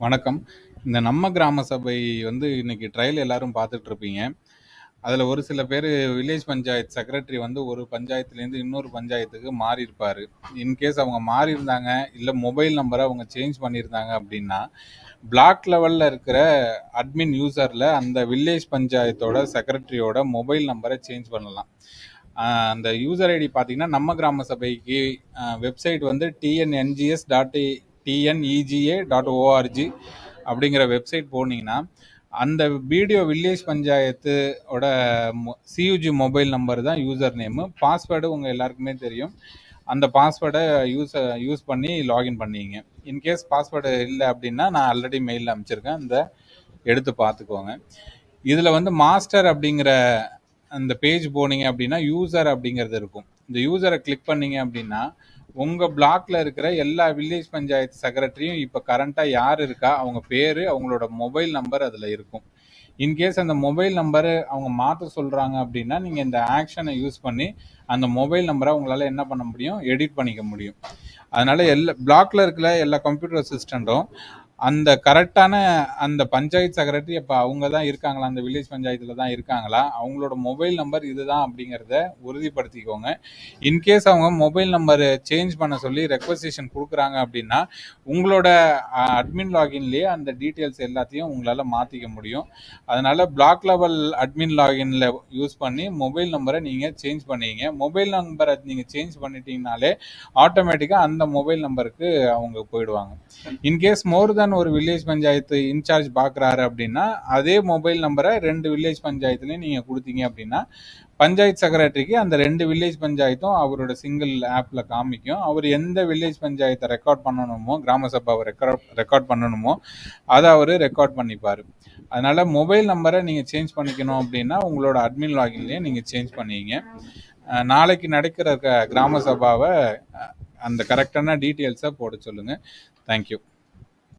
வணக்கம். இந்த நம்ம கிராம சபை இன்னைக்கு ட்ரையல் எல்லாரும் பார்த்துட்டு இருப்பீங்க. அதுல ஒரு சில பேரு வில்லேஜ் பஞ்சாயத்து செக்ரட்டரி ஒரு பஞ்சாயத்துலேருந்து இன்னொரு பஞ்சாயத்துக்கு மாறியிருப்பாரு. இன்கேஸ் அவங்க மாறியிருந்தாங்க, இல்ல மொபைல் நம்பர அவங்க சேஞ்ச் பண்ணியிருந்தாங்க அப்படின்னா, பிளாக் லெவல்ல இருக்கிற அட்மின் யூசர்ல அந்த வில்லேஜ் பஞ்சாயத்தோட செக்ரட்டரியோட மொபைல் நம்பர சேஞ்ச் பண்ணலாம். அந்த யூசர் ஐடி பார்த்தீங்கன்னா, நம்ம கிராம சபைக்கு வெப்சைட் tnega.org அப்படிங்கிற வெப்சைட் போனீங்கன்னா, அந்த வீடியோ வில்லேஜ் பஞ்சாயத்தோட சியுஜி மொபைல் நம்பர் தான் யூசர் நேமு. பாஸ்வேர்டு உங்கள் எல்லாருக்குமே தெரியும். அந்த பாஸ்வேர்டை யூஸ் பண்ணி லாகின் பண்ணிங்க. இன்கேஸ் பாஸ்வேர்டு இல்லை அப்படின்னா நான் ஆல்ரெடி மெயிலில் அனுப்பிச்சிருக்கேன். எடுத்து பார்த்துக்கோங்க. இதில் மாஸ்டர் அப்படிங்கிற அந்த பேஜ் போனீங்க அப்படின்னா யூசர் அப்படிங்கிறது இருக்கும். இந்த யூசரை கிளிக் பண்ணீங்க அப்படின்னா உங்கள் பிளாக்ல இருக்கிற எல்லா வில்லேஜ் பஞ்சாயத்து செக்ரட்டரியும் இப்போ கரண்ட்டாக யார் இருக்கா, அவங்க பேர், அவங்களோட மொபைல் நம்பர் அதில் இருக்கும். இன்கேஸ் அந்த மொபைல் நம்பரு அவங்க மாற்ற சொல்கிறாங்க அப்படின்னா நீங்கள் இந்த ஆக்ஷனை யூஸ் பண்ணி அந்த மொபைல் நம்பரை உங்களால் என்ன பண்ண முடியும், எடிட் பண்ணிக்க முடியும். அதனால எல்லா பிளாக்ல இருக்கிற எல்லா கம்ப்யூட்டர் அசிஸ்டண்ட்டும் அந்த கரெக்டான அந்த பஞ்சாயத்து செக்ரட்டரி இப்போ அவங்க தான் இருக்காங்களா, அந்த வில்லேஜ் பஞ்சாயத்தில் தான் இருக்காங்களா, அவங்களோட மொபைல் நம்பர் இதுதான் அப்படிங்கிறத உறுதிப்படுத்திக்கோங்க. இன்கேஸ் அவங்க மொபைல் நம்பரை சேஞ்ச் பண்ண சொல்லி ரெக்வஸ்டேஷன் கொடுக்குறாங்க அப்படின்னா உங்களோட அட்மின் லாகின்லேயே அந்த டீட்டெயில்ஸ் எல்லாத்தையும் உங்களால் மாற்றிக்க முடியும். அதனால பிளாக் லெவல் அட்மின் லாகின்ல யூஸ் பண்ணி மொபைல் நம்பரை நீங்கள் சேஞ்ச் பண்ணிங்க. மொபைல் நம்பரை நீங்கள் சேஞ்ச் பண்ணிட்டீங்கனாலே ஆட்டோமேட்டிக்காக அந்த மொபைல் நம்பருக்கு அவங்க போயிடுவாங்க. இன்கேஸ் மோர் தென் ஒரு வில்லேஜ் பஞ்சாயத்து இன்சார்ஜ் பார்க்குறாரு அப்படின்னா அதே மொபைல் நம்பரை 2 வில்லேஜ் பஞ்சாயத்துலேயும் நீங்கள் கொடுத்தீங்க அப்படின்னா பஞ்சாயத்து செக்ரட்டரிக்கு அந்த 2 வில்லேஜ் பஞ்சாயத்தும் அவரோட சிங்கிள் ஆப்பில் காமிக்கும். அவர் எந்த வில்லேஜ் பஞ்சாயத்தை ரெக்கார்ட் பண்ணணுமோ, கிராம சபாவை ரெக்கார்ட் பண்ணணுமோ அதை அவர் ரெக்கார்ட் பண்ணிப்பார். அதனால் மொபைல் நம்பரை நீங்கள் சேஞ்ச் பண்ணிக்கணும் அப்படின்னா உங்களோட அட்மின் லாகின்லேயே நீங்கள் சேஞ்ச் பண்ணிங்க. நாளைக்கு நடக்கிற கிராம சபாவை அந்த கரெக்டான டீட்டெயில்ஸை போட சொல்லுங்கள். தேங்க்யூ.